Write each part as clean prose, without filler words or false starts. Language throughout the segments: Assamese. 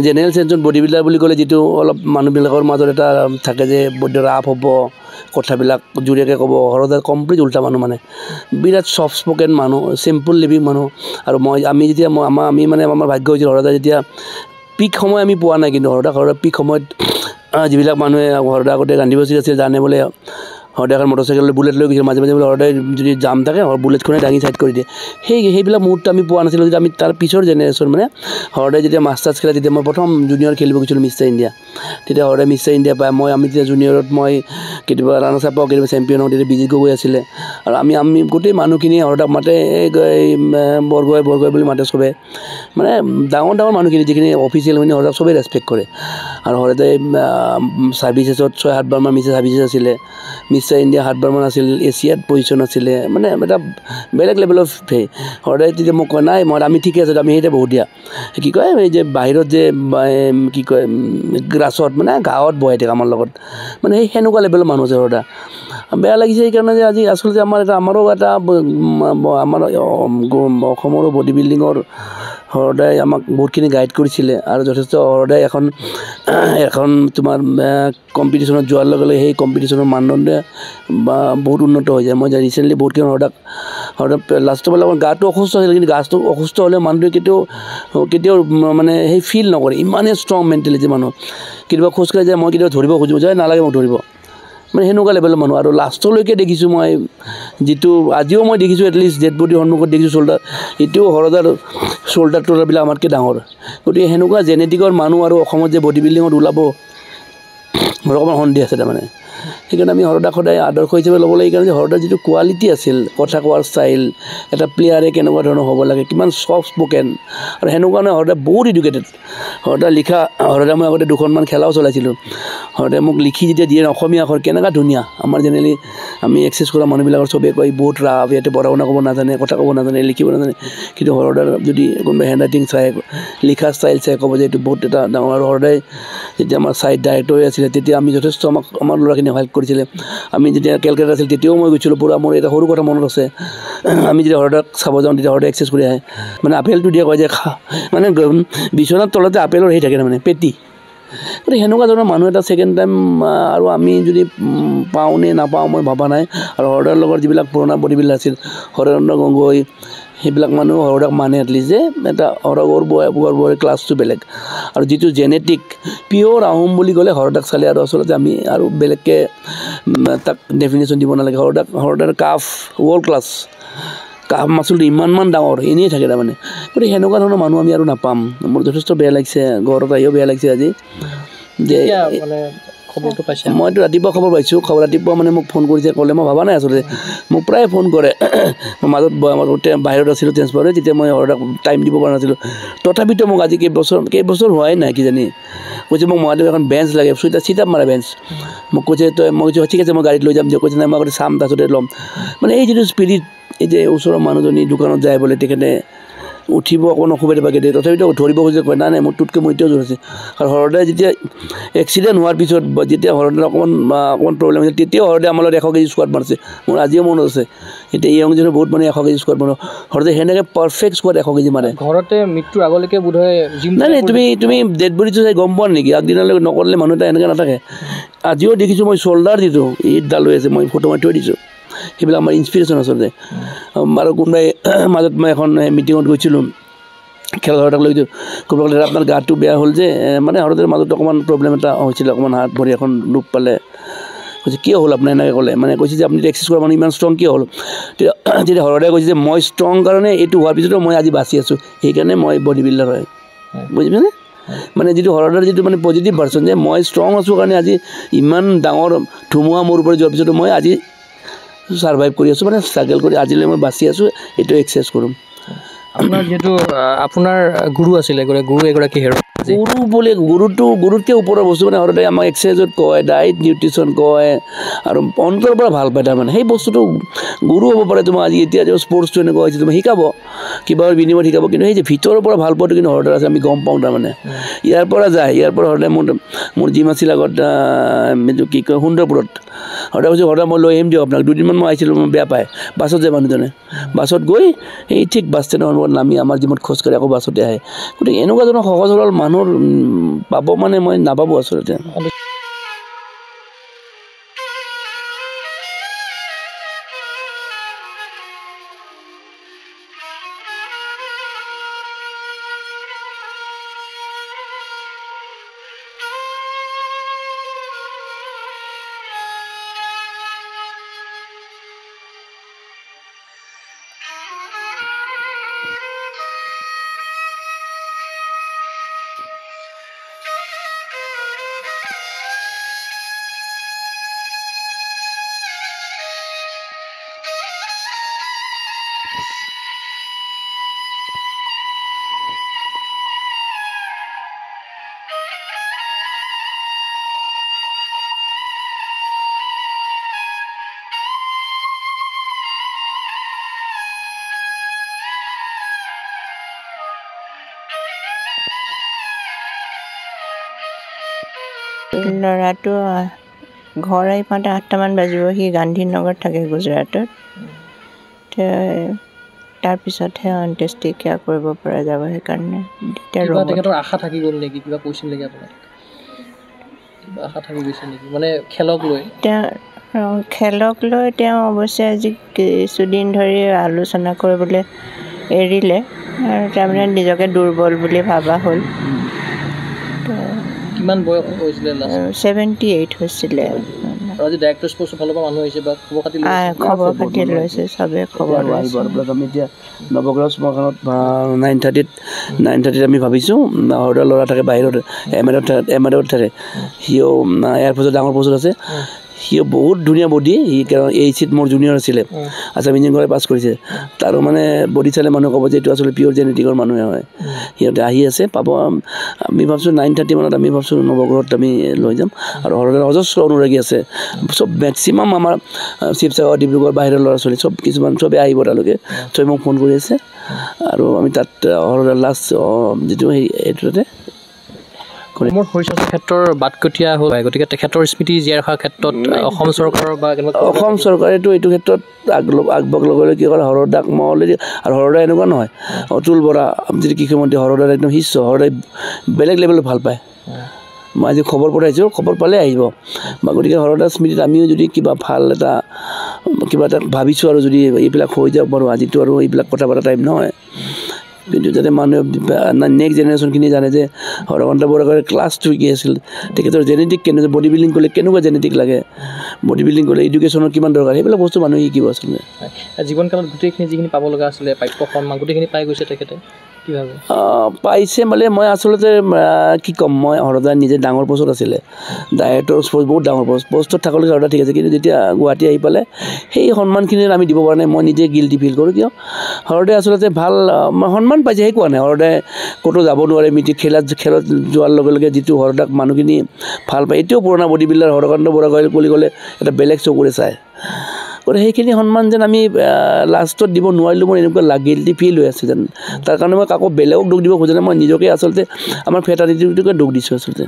জেনেৰেল চেঞ্চত বডি বিল্ডাৰ বুলি ক'লে যিটো অলপ মানুহবিলাকৰ মাজত এটা থাকে যে বডি ৰাপ হ'ব কথাবিলাক জোৰেকৈ ক'ব হৰদাৰ কমপ্লিট উল্টা মানুহ মানে বিৰাট ছফ্ট স্পকেন মানুহ চিম্পল লিভিং মানুহ আৰু আমি যেতিয়া আমি মানে আমাৰ ভাগ্য হৈছিল হৰদাৰ যেতিয়া পিক সময় আমি পোৱা নাই কিন্তু হৰদাৰ পিক সময়ত যিবিলাক মানুহে হৰদাৰ আগতে গান্ধী বস্তিত আছিল জানে বোলে হৰদাৰ মটৰচাইকেল বুলেট লৈ গৈছিল মাজে মাজে বোলে হৰদাৰ যদি জাম থাকে বুলেটখনে দাঙি ছাইড কৰি দিয়ে সেইবিলাক মুহূৰ্ত আমি পোৱা নাছিলোঁ যদি আমি তাৰ পিছৰ জেনেৰেশ্যন মানে হৰদাৰ যেতিয়া মাষ্টাৰ্ছ খেলে তেতিয়া মই প্ৰথম জুনিয়ৰ খেলিব গৈছিলোঁ মিষ্টাৰ ইণ্ডিয়া তেতিয়া হৰদাৰ মিষ্টাৰ ইণ্ডিয়া পায় আমি তেতিয়া জুনিয়ৰত মই কেতিয়াবা ৰানাৰ্ছ আপ পাওঁ কেতিয়াবা চেম্পিয়ন হওঁ তেতিয়া বিজিত গগৈ আছিলে আৰু আমি গোটেই মানুহখিনিয়ে হৰদাক মাতে এই বৰগোৱাই বুলি মাতে চবে মানে ডাঙৰ মানুহখিনি যিখিনি অফিচিয়েল মানে হৰদাক চবেই ৰেচপেক্ট কৰে আৰু হৰদাই ছাৰ্ভিচেছত 6-7 বাৰমান মিছে ছাৰ্ভিচেছ আছিলে মিষ্টাৰ ইণ্ডিয়া 7 বাৰমান আছিল এছিয়াত পজিশ্যন আছিলে মানে এটা বেলেগ লেভেল অফ হৰদাই তেতিয়া মোক কয় নাই আমি ঠিকে আছোঁ আমি সেইতে বহুত দিয়া কি কয় এই যে বাহিৰত যে কি কয় গ্ৰাছত মানে গাঁৱত বহাই থাকে আমাৰ লগত মানে সেই সেনেকুৱা লেভেলৰ মানুহ আছে হৰদা বেয়া লাগিছে সেইকাৰণে যে আজি আচলতে আমাৰো এটা আমাৰ অসমৰো বডি বিল্ডিঙৰ হৰদাই আমাক বহুতখিনি গাইড কৰিছিলে আৰু যথেষ্ট হৰদাই এখন তোমাৰ কম্পিটিশ্যনত যোৱাৰ লগে লগে সেই কম্পিটিশ্যনৰ মানদণ্ড বা বহুত উন্নত হৈ যায় মই ৰিচেণ্টলি বহুতখিনি হৰদাক লাষ্টৰ পেলাই গাটো অসুস্থ হৈছিল কিন্তু গাটো অসুস্থ হ'লে মানুহটোৱে কেতিয়াও মানে সেই ফিল নকৰে ইমানেই ষ্ট্ৰং মেণ্টেলিটি মানুহ কেতিয়াবা খোজকাঢ়ি যায় মই কেতিয়াবা ধৰিব খুজিব যায় নালাগে মোক ধৰিব মানে সেনেকুৱা লেভেলৰ মানুহ আৰু লাষ্টলৈকে দেখিছোঁ মই যিটো আজিও মই দেখিছোঁ এটলিষ্ট ডেড বডিৰ সন্মুখত দেখিছোঁ শ্বল্ডাৰ এতিয়াও হৰদাৰ শ্বল্ডাৰবিলাক আমাতকৈ ডাঙৰ গতিকে সেনেকুৱা জেনেটিকৰ মানুহ আৰু অসমত যে বডি বিল্ডিঙত ওলাব মোৰ অকণমান সন্দেহ আছে তাৰমানে সেইকাৰণে আমি হৰদাক সদায় আদৰ্শ হিচাপে ল'ব লাগে কাৰণ যে হৰদাৰ যিটো কোৱালিটি আছিল কথা কোৱাৰ ষ্টাইল এটা প্লেয়াৰে কেনেকুৱা ধৰণৰ হ'ব লাগে কিমান ছফ্ট স্পকেন আৰু সেনেকুৱা নহয় হৰদাৰ বহুত এডুকেটেড হৰদাৰ মই আগতে 2খনমান খেলাও চলাইছিলোঁ হৰদাই মোক লিখি যেতিয়া দিয়ে অসমীয়া আখৰ কেনেকুৱা ধুনীয়া আমাৰ জেনেৰেলি আমি এক্সেছ কৰা মানুহবিলাকৰ চবেই কয় বহুত ৰাফ ইয়াতে পঢ়া শুনা ক'ব নাজানে কথা ক'ব নাজানে লিখিব নাজানে কিন্তু হৰদাৰ যদি কোনোবাই হেণ্ড ৰাইটিং চাই লিখা ষ্টাইল চাই ক'ব যে এইটো বহুত এটা ডাঙৰ আৰু হৰদাই যেতিয়া আমাৰ ছাইড ডাইৰেক্টৰ হৈ আছিলে তেতিয়া আমি যথেষ্ট আমাৰ ল'ৰাখিনি হেল্প কৰিছিলে আমি যেতিয়া কেলকাতা আছিল তেতিয়াও মই গৈছিলোঁ পূৰা মোৰ এটা সৰু কথা মনত আছে আমি যেতিয়া হৰদাক চাব যাওঁ তেতিয়া হৰদাই এক্সেছ কৰি আহে মানে আপেলটো দিয়া কয় যে মানে বিচনাৰ তলতে আপেলৰ সেই থাকে মানে পেটি গতিকে সেনেকুৱা ধৰণৰ মানুহ এটা ছেকেণ্ড টাইম আৰু আমি যদি পাওঁ নে নাপাওঁ মই ভবা নাই আৰু হৰদাৰ লগত যিবিলাক পুৰণা বডি বিল্ডাৰ আছিল হৰেন্দ্ৰ গগৈ সেইবিলাক মানুহ হৰদাক মানে এটলিষ্ট যে এটা হৰগৰ ক্লাছটো বেলেগ আৰু যিটো জেনেটিক পিয়'ৰ আহোম বুলি ক'লে হৰদাক চালে আৰু আচলতে আমি আৰু বেলেগকৈ তাক ডেফিনেশ্যন দিব নালাগে হৰদাৰ কাফ ৱৰ্ল্ড ক্লাছ কাফ মাচুলটো ইমানমান ডাঙৰ এনেই থাকে তাৰমানে গতিকে সেনেকুৱা ধৰণৰ মানুহ আমি আৰু নাপাম মোৰ যথেষ্ট বেয়া লাগিছে ঘৰত আহিও বেয়া লাগিছে আজি যে খবৰটো পাইছে মইতো ৰাতিপুৱা খবৰ পাইছোঁ ৰাতিপুৱা মানে মোক ফোন কৰিছে ক'লে মই ভবা নাই আচলতে মোক প্ৰায় ফোন কৰে মাজত বাহিৰত আছিলোঁ ট্ৰেন্সফাৰত তেতিয়া মই হৰদাক টাইম দিব পৰা নাছিলোঁ তথাপিতো মোক আজি কেইবছৰ হোৱাই নাই কিজানি কৈছে মোক মহাদেৱ এখন বেঞ্চ লাগে চিট আপ মাৰা বেঞ্চ মোক কৈছে মই কৈছোঁ ঠিক আছে মই গাড়ীত লৈ যাম যে কৈছে নাই মই আগতে চাম তাৰপিছতে ল'ম মানে এই যিটো স্পিৰিট এই যে ওচৰৰ মানুহজনী দোকানত যায় বোলে তেখেতে উঠিব অকণ অসুবিধা পাকে দিয়ে তথাপিতো ধৰিব খুজিছে কয় নাই মোৰ তোতকৈ মোৰ এতিয়াও জোৰ আছে আৰু হৰদাই যেতিয়া এক্সিডেণ্ট হোৱাৰ পিছত যেতিয়া হৰদাৰ অকণমান প্ৰব্লেম হৈছিল তেতিয়াও হৰদাই আমাৰ লগত 100 কেজি স্কোৱাড মাৰিছে মোৰ আজিও মনত আছে এতিয়া ইয়ংজনে বহুত মানে 100 কেজি স্কোৱাড মাৰো হৰদাই সেনেকৈ পাৰফেক্ট স্কোৱাড 100 কেজি মাৰে ঘৰতে মৃত্যুৰ আগলৈকে বোধহয় নাই তুমি ডেড বডিটো চাই গম পোৱা নেকি আগদিনালৈকে নকৰিলে মানুহ এটা এনেকৈ নাথাকে আজিও দেখিছোঁ মই শ্বল্ডাৰ যিটো ইটডাল হৈ আছে মই ফটো মাৰি থৈ দিছোঁ সেইবিলাক আমাৰ ইনস্পিৰেশ্যন আচলতে আৰু কোনোবাই মাজত মই এখন মিটিঙত গৈছিলোঁ খেলা ধৰাক লৈ কোনোবা ক'লে আপোনাৰ গাটো বেয়া হ'ল যে মানে হৰদাৰ মাজত অকণমান প্ৰব্লেম এটা হৈছিলে অকণমান হাত ভৰি এখন দুখ পালে কৈছে কিয় হ'ল আপোনাৰ এনেকৈ ক'লে মানে কৈছে যে আপুনি এক্সাৰচাইজ কৰা মানুহ ইমান ষ্ট্ৰং কিয় হ'ল তেতিয়া হৰদাই কৈছে যে মই ষ্ট্ৰং কাৰণে এইটো হোৱাৰ পিছতো মই আজি বাচি আছোঁ সেইকাৰণে মই বডি বিল্ডাৰ হয় বুজিছেনে মানে যিটো হৰদাৰ যিটো মানে পজিটিভ ভাৰ্চন যে মই ষ্ট্ৰং আছোঁ কাৰণে আজি ইমান ডাঙৰ ধুমুহা মোৰ ওপৰত যোৱাৰ পিছতো মই আজি সাৰ্ভাইভ কৰি আছোঁ মানে ষ্ট্ৰাগল কৰি আজিলৈ মই বাচি আছোঁ এইটো এক্সাৰচাইজ কৰোঁ আপোনাৰ যিহেতু আপোনাৰ গুৰু আছিলে গুৰু এগৰাকী হেৰ গুৰু বুলি গুৰুতকৈ ওপৰৰ বস্তু মানে হৰদাই আমাক এক্সাৰচাইজত কয় ডায়েট নিউট্ৰিশ্যন কয় আৰু অন্তৰৰ পৰা ভাল পায় তাৰমানে সেই বস্তুটো গুৰু হ'ব পাৰে তোমাৰ আজি এতিয়া যে স্পৰ্টছটো এনেকুৱা হৈছে তুমি শিকাব কিবা বিনিময়ত শিকাব কিন্তু সেই যে ভিতৰৰ পৰা ভাল পোৱাটো কিন্তু হৰদাৰ আছে আমি গম পাওঁ তাৰমানে ইয়াৰ পৰা হৰদাই মোৰ জিম আছিল আগত এইটো কি কয় সুন্দৰপুৰত হঠাৎ কৈছোঁ হঠাৎ মই লৈ আহিম দিয়ক আপোনাক 2 দিনমান মই আহিছিলোঁ মই বেয়া পায় বাছত যায় মানুহজনে বাছত গৈ এই ঠিক বাছ ষ্টেণ্ডৰ নামি আমাৰ জিমত খোজকাঢ়ি আকৌ বাছতে আহে গতিকে এনেকুৱা ধৰণৰ সহজ সৰল মানুহৰ পাব মানে মই নাপাবো আচলতে ল'ৰাটো ঘৰ আহি পাওঁতে 8টামান বাজিব সি গান্ধীনগৰত থাকে গুজৰাটত তাৰপিছতহে অন্ত্যেষ্টিক্ৰিয়া কৰিব পৰা যাব সেইকাৰণে তেখেতৰ আশা থাকি গ'ল নেকি কিবা কৈছিল নেকি আপোনাক কিবা আশা থাকি গৈছে নেকি মানে খেলক লৈ তেওঁ অৱশ্যে আজি কিছুদিন ধৰি আলোচনা কৰিবলৈ এৰিলে আৰু তাৰমানে নিজকে দুৰ্বল বুলি ভাবা হ'ল কিমান বয়স হৈছিলে 78 হৈছিলে আজি ডাইৰেক্টৰ স্পৰ্টছৰ ফালৰ পৰা মানুহ আহিছে বা খবৰ খাতি লৈছে চবে খবৰ লৈছে আমি এতিয়া নৱগ্ৰহ শ্মশানত 9:30 আমি ভাবিছোঁ হৰদা ল'ৰা থাকে বাহিৰত এমেৰত থাকে সিও এয়াৰফ'ৰ্চত ডাঙৰ পষ্টত আছে সিও বহুত ধুনীয়া বডি সি কাৰণ এইচিত মোৰ জুনিয়ৰ আছিলে আছাম ইঞ্জিনিয়াৰিং পাছ কৰিছে তাৰো মানে বডি চালে মানুহে ক'ব যে এইটো আচলতে পিয়'ৰ জেনেটিকৰ মানুহে হয় সিহঁতে আহি আছে পাব আমি ভাবছোঁ 9:30 মানত আমি ভাবছোঁ নৱগ্ৰহত আমি লৈ যাম আৰু হৰদাৰ অজস্ৰ অনুৰাগী আছে চব মেক্সিমাম আমাৰ শিৱসাগৰ ডিব্ৰুগড় বাহিৰৰ ল'ৰা ছোৱালী চব কিছুমান চবেই আহিব তালৈকে চবে মোক ফোন কৰি আছে আৰু আমি তাত হৰদাৰ লাষ্ট যিটো এইটোতে মোৰ শৰীৰ ক্ষেত্ৰৰ বাটকটীয়া হ'ল গতিকে তেখেতৰ স্মৃতি জীয়াই ৰখাৰ ক্ষেত্ৰত অসম চৰকাৰৰ বা অসম চৰকাৰেতো এইটো ক্ষেত্ৰত আগবঢ়াব লগে কি কৰে হৰদাক মই অলৰেডি আৰু হৰদা এনেকুৱা নহয় অতুল বৰা যিটো কৃষিমন্ত্ৰী হৰদাৰ একদম শিষ্য হৰদাই বেলেগ লেভেলত ভাল পায় মই আজি খবৰ পঠাইছোঁ খবৰ পালে আহিব বা গতিকে হৰদাৰ স্মৃতিত আমিও যদি কিবা ভাল কিবা এটা ভাবিছোঁ আৰু যদি এইবিলাক হৈ যাওক বাৰু আজিতো আৰু এইবিলাক কথা পতা টাইম নহয় কিন্তু যাতে মানুহে নেক্সট জেনেৰেশ্যনখিনি জানে যে হৰকান্ত বৰুৱাৰ ক্লাছটো কি আছিল তেখেতৰ জেনেটিক কেনেকুৱা বডি বিল্ডিং কৰিলে কেনেকুৱা জেনেটিক লাগে বডি বিল্ডিং কৰিলে এডুকেশ্যনৰ কিমান দৰকাৰ সেইবিলাক বস্তু মানুহে শিকিব আচলতে জীৱনকালত গোটেইখিনি যিখিনি পাব লগা আছিলে প্ৰাপ্য সন্মান গোটেইখিনি পাই গৈছে তেখেতে কি ভাবে পাইছে মানে মই আচলতে কি ক'ম মই হৰদা নিজে ডাঙৰ পষ্টত আছিলে ডাইৰেক্টৰ পষ্ট বহুত ডাঙৰ পষ্টত থাকলৈকে হৰদা ঠিক আছে কিন্তু যেতিয়া গুৱাহাটী আহি পালে সেই সন্মানখিনি আমি দিব পৰা নাই মই নিজে গিল্টি ফিল কৰোঁ কিয় হৰদাই আচলতে ভাল সন্মান পাইছে সেই কোৱা নাই হৰদাই ক'তো যাব নোৱাৰে খেলত যোৱাৰ লগে লগে যিটো হৰদাক মানুহখিনি ভাল পায় এতিয়াও পুৰণা বডি বিল্ডাৰ হৰকান্ত বৰা বুলি ক'লে এটা বেলেগ চকুৰে চায় গতিকে সেইখিনি সন্মান যেন আমি লাষ্টত দিব নোৱাৰিলোঁ মোৰ এনেকুৱা গিল্টি ফিল হৈ আছে যেন তাৰ কাৰণে মই কাকো বেলেগক দুখ দিব খোজা নাই মই নিজকে আচলতে আমাৰ ফেটাৰ্নিটিটোকে দুখ দিছোঁ আচলতে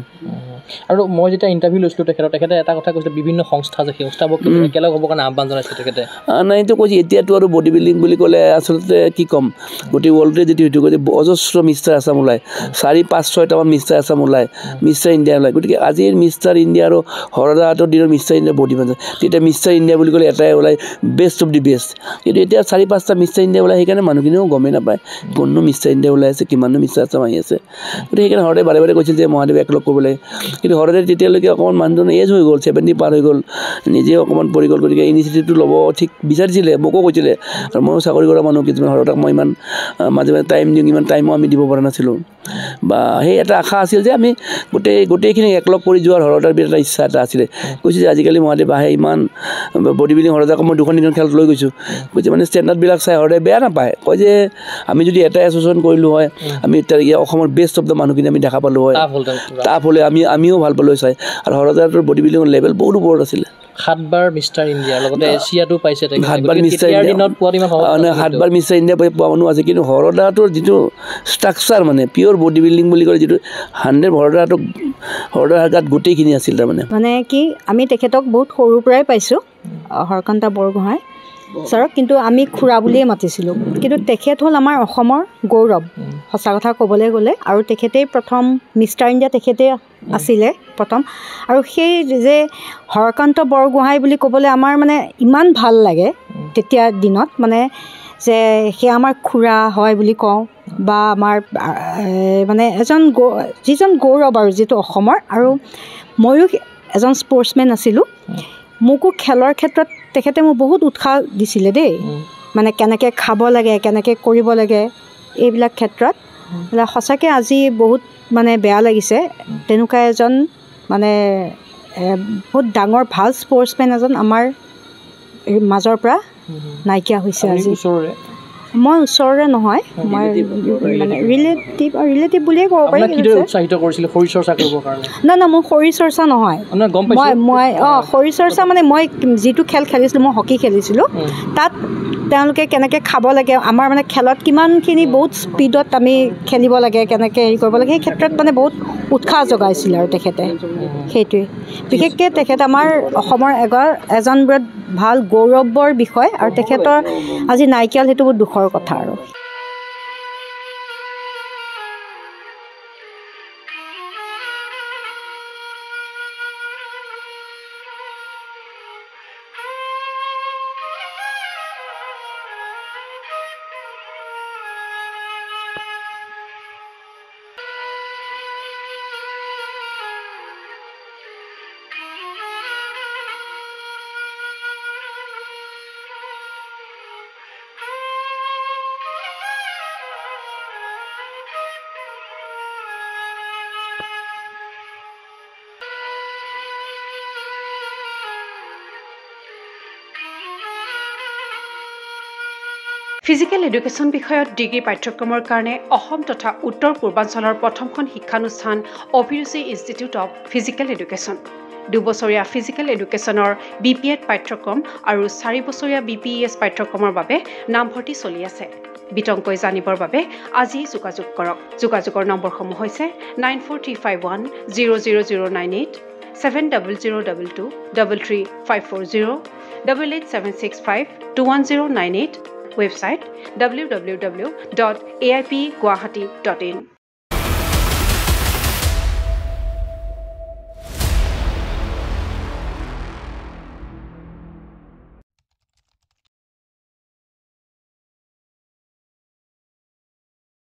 আৰু মই যেতিয়া ইণ্টাৰভিউ লৈছিলোঁ তেখেতে এটা কথা কৈছিলে বিভিন্ন সংস্থা আছে সেই সংস্থাবোৰক একেলগ হ'বৰ কাৰণে আহ্বান জনাইছে তেখেতে নাই এইটো কৈছে এতিয়াতো আৰু বডি বিল্ডিং বুলি ক'লে আচলতে কি ক'ম গোটেই ৱৰ্ল্ডতে যিটো সেইটো কৈছে অজস্ৰ মিষ্টাৰ আছাম ওলায় 4-5-6টামান মিষ্টাৰ আছাম ওলায় মিষ্টাৰ ইণ্ডিয়া ওলায় গতিকে আজিৰ মিষ্টাৰ ইণ্ডিয়া আৰু হৰদাহঁতৰ দিনৰ মিষ্টাৰ ইণ্ডিয়া বডি বান্ধে তেতিয়া মিষ্টাৰ ইণ্ডিয়া বুলি ক'লে এটাই ওলায় বেষ্ট অফ দি বেষ্ট কিন্তু এতিয়া 4-5টা মিষ্টাৰ ইণ্ডিয়া ওলায় সেইকাৰণে মানুহখিনিও গমেই নাপায় কোননো মিষ্টাৰ ইণ্ডিয়া ওলাই আছে কিমাননো মিষ্টাৰ আছাম আহি আছে গতিকে সেইকাৰণে হৰদাই বাৰে বাৰে কৈছিল যে মহাদেৱ একলগ কৰিব লাগে কিন্তু হৰদাই তেতিয়ালৈকে অকণমান মানুহজন এজ হৈ গ'ল 70 পাৰ হৈ গ'ল নিজে অকণমান পৰি গ'ল গতিকে ইনিচিয়েটিভটো ল'ব ঠিক বিচাৰিছিলে মোকো কৈছিলে আৰু ময়ো চাকৰি কৰা মানুহ কিছুমান হৰদাক মই ইমান মাজে মাজে টাইম দিওঁ ইমান টাইমো আমি দিব পৰা নাছিলোঁ বা সেই এটা আশা আছিল যে আমি গোটেইখিনি একলগ কৰি যোৱাৰ হৰদাৰ বিৰাট এটা ইচ্ছা এটা আছিলে কৈছে যে আজিকালি মহাদেৱ আহে ইমান বডি বিল্ডিং হৰদাক মই 2-3 খেলত লৈ গৈছোঁ কৈছে মানে ষ্টেণ্ডাৰ্ডবিলাক চাই হৰদাই বেয়া নাপায় কয় যে আমি যদি এটা এছ'চিয়েশ্যন কৰিলোঁ হয় আমি অসমৰ বেষ্ট অফ দ্য মানুহখিনি আমি দেখা পালোঁ হয় টাফ হ'লে আমিও ভাল পালোঁ চাই আৰু হৰদাৰ বডি বিল্ডিঙৰ লেভেল বহুত ওপৰত আছিলে সাতবাৰ মিষ্টাৰ ইণ্ডিয়া লগতে এছিয়াটো পাইছে তেখেতে 7বাৰ মিষ্টাৰ তেতিয়াৰ ইণ্ডিয়া দিনত পোৱাটো ইমান সহজ নাছিল। 7বাৰ মিষ্টাৰ ইণ্ডিয়া পোৱা মানুহ আছে কিন্তু হৰদাটোৰ যিটো ষ্ট্ৰাকচাৰ মানে পিয়'ৰ বডি বিল্ডিং বুলি কয় যিটো 100 হৰদাৰ গাত গোটেইখিনি আছিল তাৰমানে মানে কি আমি তেখেতক বহুত সৰুৰ পৰাই পাইছোঁ হৰকান্ত বৰগোহাঁই ছাৰক কিন্তু আমি খুৰা বুলিয়ে মাতিছিলোঁ কিন্তু তেখেত হ'ল আমাৰ অসমৰ গৌৰৱ সঁচা কথা ক'বলৈ গ'লে আৰু তেখেতেই প্ৰথম মিষ্টাৰ ইণ্ডিয়া তেখেতেই আছিলে প্ৰথম আৰু সেই যে হৰকান্ত বৰগোহাঁই বুলি ক'বলৈ আমাৰ মানে ইমান ভাল লাগে তেতিয়া দিনত মানে যে সেয়া আমাৰ খুৰা হয় বুলি কওঁ বা আমাৰ মানে যিজন গৌৰৱ আৰু যিটো অসমৰ আৰু ময়ো এজন স্পৰ্টছমেন আছিলোঁ মোকো খেলৰ ক্ষেত্ৰত তেখেতে মোক বহুত উৎসাহ দিছিলে দেই মানে কেনেকৈ খাব লাগে কেনেকৈ কৰিব লাগে এইবিলাক ক্ষেত্ৰত সঁচাকৈ আজি বহুত মানে বেয়া লাগিছে তেনেকুৱা এজন মানে বহুত ডাঙৰ ভাল স্পৰ্টছমেন এজন আমাৰ মাজৰ পৰা নাইকিয়া হৈছে আজি মই ওচৰৰে নহয় মই মানে ৰিলেটিভ বুলিয়ে ক'ব পাৰি না মোৰ শৰীৰ চৰ্চা নহয় মই শৰীৰ চৰ্চা মানে মই যিটো খেল খেলিছিলোঁ মই হকী খেলিছিলোঁ তাত তেওঁলোকে কেনেকৈ খাব লাগে আমাৰ মানে খেলত কিমানখিনি বহুত স্পীডত আমি খেলিব লাগে কেনেকৈ হেৰি কৰিব লাগে সেই ক্ষেত্ৰত মানে বহুত উৎসাহ যোগাইছিল আৰু তেখেতে সেইটোৱে বিশেষকৈ তেখেত আমাৰ অসমৰ এজন বিৰাট ভাল গৌৰৱৰ বিষয় আৰু তেখেতৰ আজি নাইকিয়া সেইটো বহুত দুখৰ কথা আৰু ফিজিকেল এডুকেশ্যন বিষয়ত ডিগ্ৰী পাঠ্যক্ৰমৰ কাৰণে অসম তথা উত্তৰ পূৰ্বাঞ্চলৰ প্ৰথমখন শিক্ষানুষ্ঠান অভিৰুচি ইনষ্টিটিউট অৱ ফিজিকেল এডুকেশ্যন 2 বছৰীয়া ফিজিকেল এডুকেশ্যনৰ BPEd পাঠ্যক্ৰম আৰু 4 বছৰীয়া BPES পাঠ্যক্ৰমৰ বাবে নামভৰ্তি চলি আছে বিতংকৈ জানিবৰ বাবে আজি যোগাযোগ কৰক যোগাযোগৰ নম্বৰসমূহ হৈছে 9435100098 7002 33540 88765210998 website www.aipguwahati.in